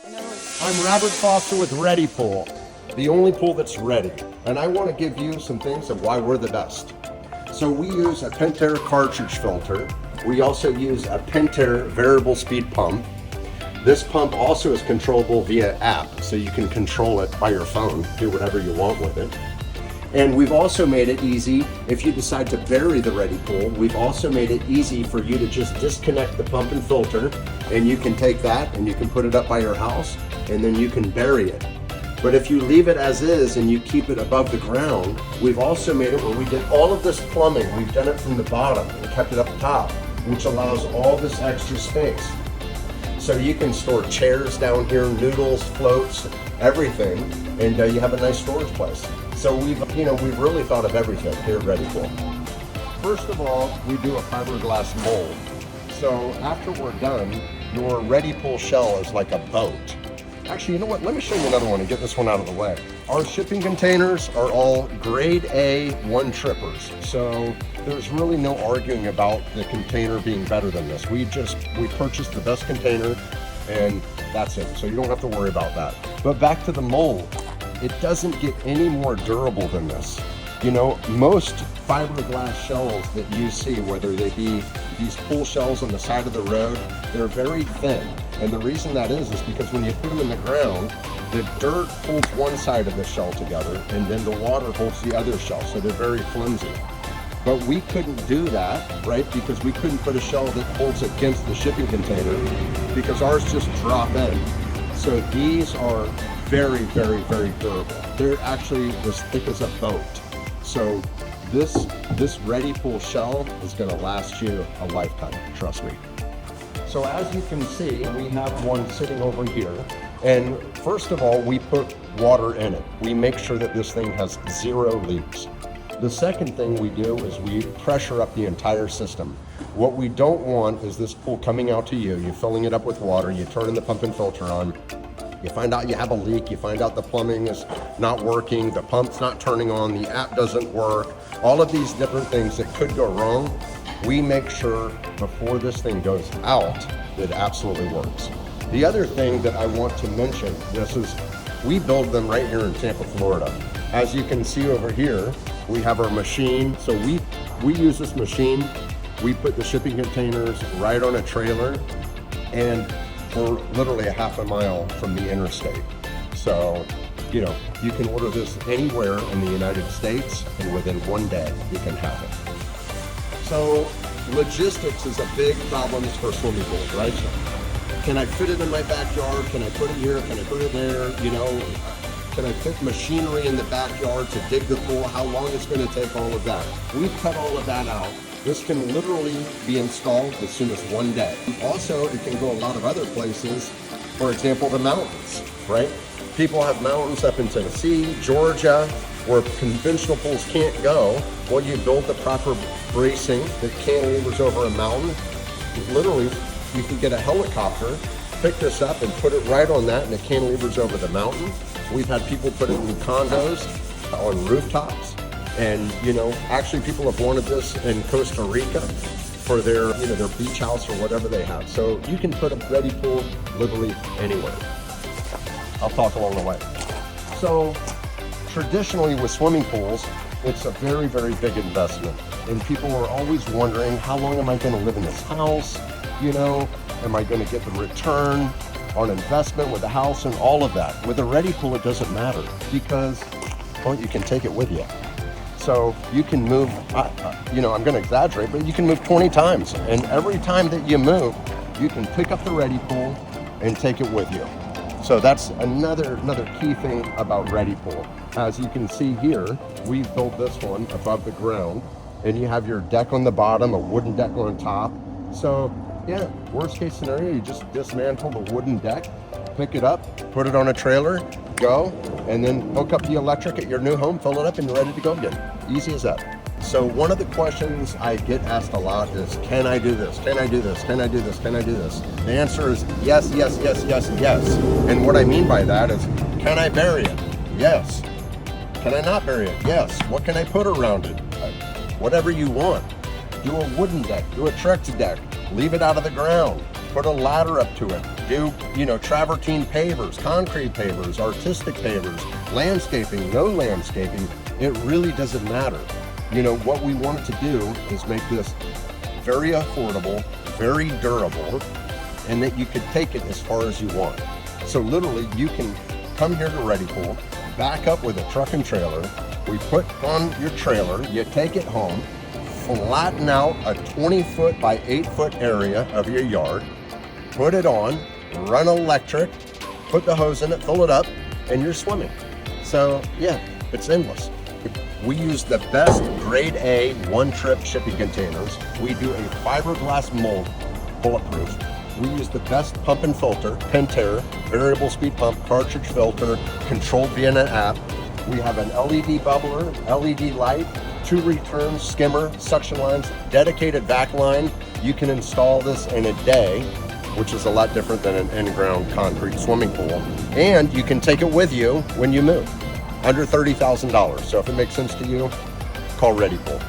I'm Robert Foster with Ready Pool, the only pool that's ready. And I want to give you some things of why we're the best. So we use a Pentair cartridge filter. We also use a Pentair variable speed pump. This pump also is controllable via app, so you can control it by your phone, do whatever you want with it. And we've also made it easy, if you decide to bury the Ready Pool, we've also made it easy for you to just disconnect the pump and filter, and you can take that and you can put it up by your house, and then you can bury it. But if you leave it as is and you keep it above the ground, we've also made it where we did all of this plumbing. We've done it from the bottom and kept it up top, which allows all this extra space. So you can store chairs down here, noodles, floats, everything, and you have a nice storage place. So we've really thought of everything here at Ready Pool. First of all, we do a fiberglass mold. So after we're done, your Ready Pool shell is like a boat. Actually, you know what? Let me show you another one and get this one out of the way. Our shipping containers are all grade A 1-trippers. So there's really no arguing about the container being better than this. We purchased the best container and that's it. So you don't have to worry about that. But back to the mold, it doesn't get any more durable than this. You know, most fiberglass shells that you see, whether they be these pool shells on the side of the road, they're very thin. And the reason that is because when you put them in the ground, the dirt holds one side of the shell together and then the water holds the other shell, so they're very flimsy. But we couldn't do that, right? Because we couldn't put a shell that holds against the shipping container because ours just drop in. So these are very, very, very durable. They're actually as thick as a boat. So this Ready Pool shell is gonna last you a lifetime, trust me. So as you can see, we have one sitting over here. And first of all, we put water in it. We make sure that this thing has 0 leaks. The second thing we do is we pressure up the entire system. What we don't want is this pool coming out to you, you're filling it up with water, you turn the pump and filter on, you find out you have a leak, you find out the plumbing is not working, the pump's not turning on, the app doesn't work, all of these different things that could go wrong. We make sure before this thing goes out that it absolutely works. The other thing that I want to mention, we build them right here in Tampa, Florida. As you can see over here, we have our machine. So we use this machine. We put the shipping containers right on a trailer, and we're literally a half a mile from the interstate. So, you know, you can order this anywhere in the United States, and within 1 day, you can have it. So, logistics is a big problem for swimming pools, right? Can I fit it in my backyard? Can I put it here? Can I put it there? You know, can I fit machinery in the backyard to dig the pool? How long it's going to take, all of that. We've cut all of that out. This can literally be installed as soon as 1 day. Also, it can go a lot of other places. For example, the mountains, right? People have mountains up in Tennessee, Georgia, where conventional pools can't go. Well, you build the proper bracing that cantilevers over a mountain. Literally, you can get a helicopter, pick this up and put it right on that, and it cantilevers over the mountain. We've had people put it in condos, on rooftops. And, you know, actually people have wanted this in Costa Rica for their beach house or whatever they have. So you can put a Ready Pool literally anywhere. I'll talk along the way. So traditionally with swimming pools, it's a very, very big investment. And people are always wondering, how long am I going to live in this house? You know, am I going to get the return on investment with the house and all of that? With a Ready Pool, it doesn't matter because, well, you can take it with you. So you can move, I'm going to exaggerate, but you can move 20 times. And every time that you move, you can pick up the Ready Pool and take it with you. So that's another key thing about Ready Pool. As you can see here, we've built this one above the ground, and you have your deck on the bottom, a wooden deck on top. So yeah, worst case scenario, you just dismantle the wooden deck, pick it up, put it on a trailer, go, and then hook up the electric at your new home, fill it up, and you're ready to go again. Easy as that. So one of the questions I get asked a lot is, can I do this? Can I do this? Can I do this? Can I do this? The answer is yes, yes, yes, yes, yes. And what I mean by that is, can I bury it? Yes. Can I not bury it? Yes. What can I put around it? Whatever you want. Do a wooden deck, do a Trex deck, leave it out of the ground, put a ladder up to it, do, travertine pavers, concrete pavers, artistic pavers, landscaping, no landscaping. It really doesn't matter. What we wanted to do is make this very affordable, very durable, and that you could take it as far as you want. So literally, you can come here to Ready Pool, back up with a truck and trailer. We put on your trailer, you take it home, flatten out a 20-foot by 8-foot area of your yard, put it on, run electric, put the hose in it, fill it up, and you're swimming. So yeah, it's endless. We use the best grade A one-trip shipping containers. We do a fiberglass mold, bulletproof. We use the best pump and filter, Pentair, variable speed pump, cartridge filter, controlled via an app. We have an LED bubbler, LED light, 2 returns, skimmer, suction lines, dedicated vac line. You can install this in a day, which is a lot different than an in-ground concrete swimming pool. And you can take it with you when you move, under $30,000. So if it makes sense to you, call Ready Pool.